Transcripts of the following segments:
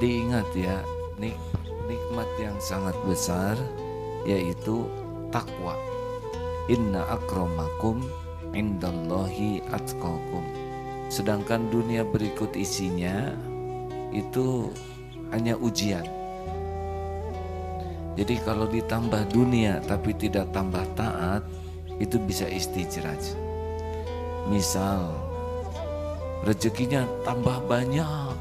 Jadi ingat ya, nikmat yang sangat besar yaitu takwa. Inna akramakum indallahi atqakum. Sedangkan dunia berikut isinya itu hanya ujian. Jadi kalau ditambah dunia tapi tidak tambah taat, itu bisa istijraj. Misal rezekinya tambah banyak,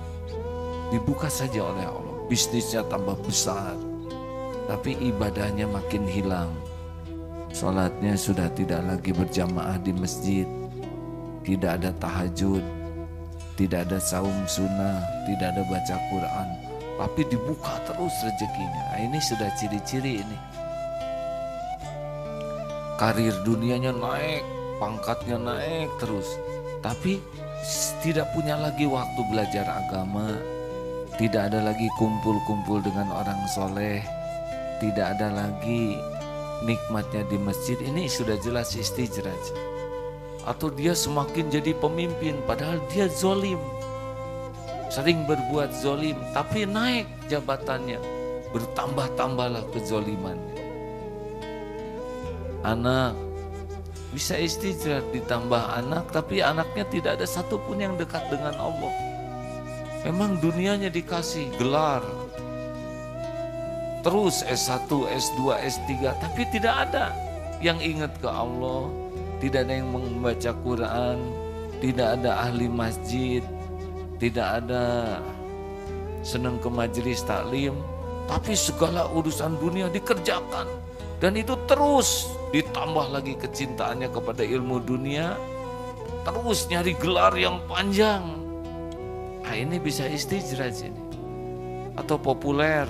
dibuka saja oleh Allah, bisnisnya tambah besar, tapi ibadahnya makin hilang. Sholatnya sudah tidak lagi berjamaah di masjid, tidak ada tahajud, tidak ada saum sunnah, tidak ada baca Quran, tapi dibuka terus rezekinya. Nah, ini sudah ciri-ciri ini. Karir dunianya naik, pangkatnya naik terus, tapi tidak punya lagi waktu belajar agama, tidak ada lagi kumpul-kumpul dengan orang soleh, tidak ada lagi nikmatnya di masjid. Ini sudah jelas istijraj. Atau dia semakin jadi pemimpin padahal dia zolim, sering berbuat zolim, tapi naik jabatannya, bertambah-tambahlah kezolimannya. Anak bisa istijraj, ditambah anak, tapi anaknya tidak ada satupun yang dekat dengan Allah. Memang dunianya dikasih gelar terus S1, S2, S3, tapi tidak ada yang ingat ke Allah, tidak ada yang membaca Quran, tidak ada ahli masjid, tidak ada senang ke majelis taklim, tapi segala urusan dunia dikerjakan. Dan itu terus ditambah lagi kecintaannya kepada ilmu dunia, terus nyari gelar yang panjang. Nah, ini bisa istijraj ini. Atau populer,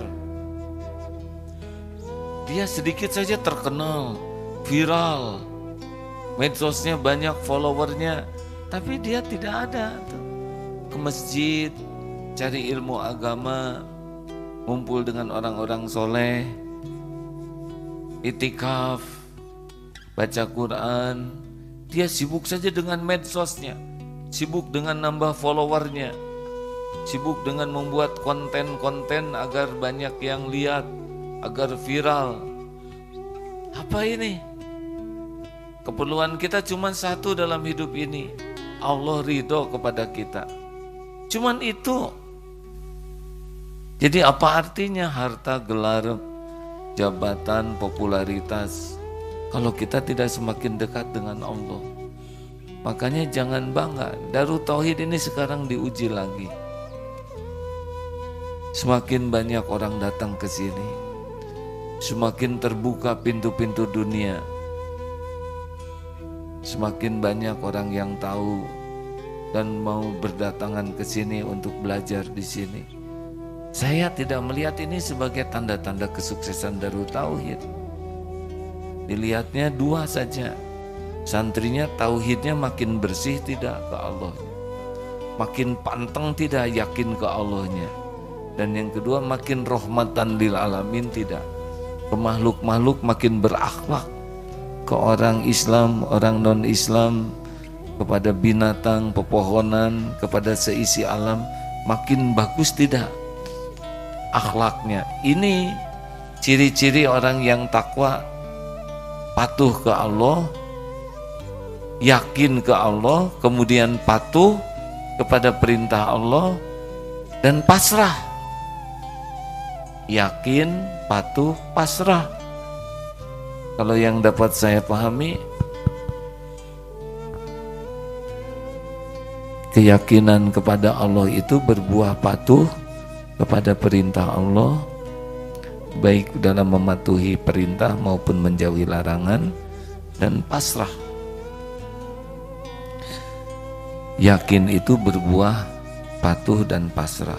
dia sedikit saja terkenal, viral, medsosnya banyak followernya, tapi dia tidak ada tuh ke masjid, cari ilmu agama, ngumpul dengan orang-orang soleh, itikaf, baca Quran. Dia sibuk saja dengan medsosnya, sibuk dengan nambah followernya, sibuk dengan membuat konten-konten agar banyak yang lihat, agar viral. Apa ini? Keperluan kita cuma satu dalam hidup ini, Allah ridho kepada kita. Cuman itu. Jadi apa artinya harta, gelar, jabatan, popularitas kalau kita tidak semakin dekat dengan Allah? Makanya jangan bangga. Darut Tauhid ini sekarang diuji lagi. Semakin banyak orang datang ke sini, semakin terbuka pintu-pintu dunia, semakin banyak orang yang tahu dan mau berdatangan ke sini untuk belajar di sini. Saya tidak melihat ini sebagai tanda-tanda kesuksesan Darut Tauhid. Dilihatnya dua saja. Santrinya tauhidnya makin bersih tidak ke Allah, makin panteng tidak yakin ke Allahnya. Dan yang kedua, makin rahmatan lil alamin tidak, ke makhluk-makhluk makin berakhlak, ke orang Islam, orang non-Islam, kepada binatang, pepohonan, kepada seisi alam, makin bagus tidak akhlaknya. Ini ciri-ciri orang yang takwa, patuh ke Allah, yakin ke Allah, kemudian patuh kepada perintah Allah, dan pasrah. Yakin, patuh, pasrah. Kalau yang dapat saya pahami, keyakinan kepada Allah itu berbuah patuh kepada perintah Allah, baik dalam mematuhi perintah maupun menjauhi larangan, dan pasrah. Yakin itu berbuah patuh dan pasrah.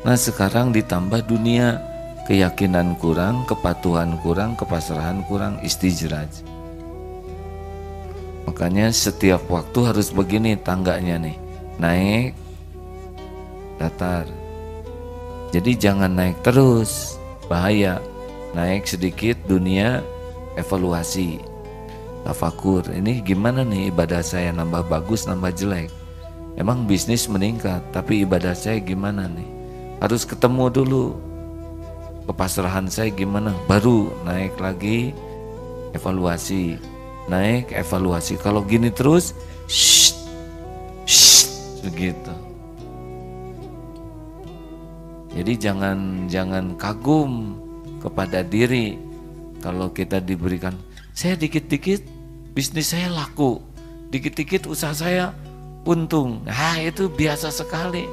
Nah, sekarang ditambah dunia, keyakinan kurang, kepatuhan kurang, kepasrahan kurang, istijraj. Makanya setiap waktu harus begini tangganya nih, naik, datar. Jadi jangan naik terus, bahaya. Naik sedikit dunia, evaluasi, tafakur. Ini gimana nih ibadah saya, nambah bagus, nambah jelek. Emang bisnis meningkat, tapi ibadah saya gimana nih? Harus ketemu dulu kepasrahan saya gimana, baru naik lagi evaluasi, naik evaluasi. Kalau gini terus begitu. Jadi jangan kagum kepada diri. Kalau kita diberikan, saya dikit-dikit bisnis saya laku, dikit-dikit usaha saya untung, itu biasa sekali.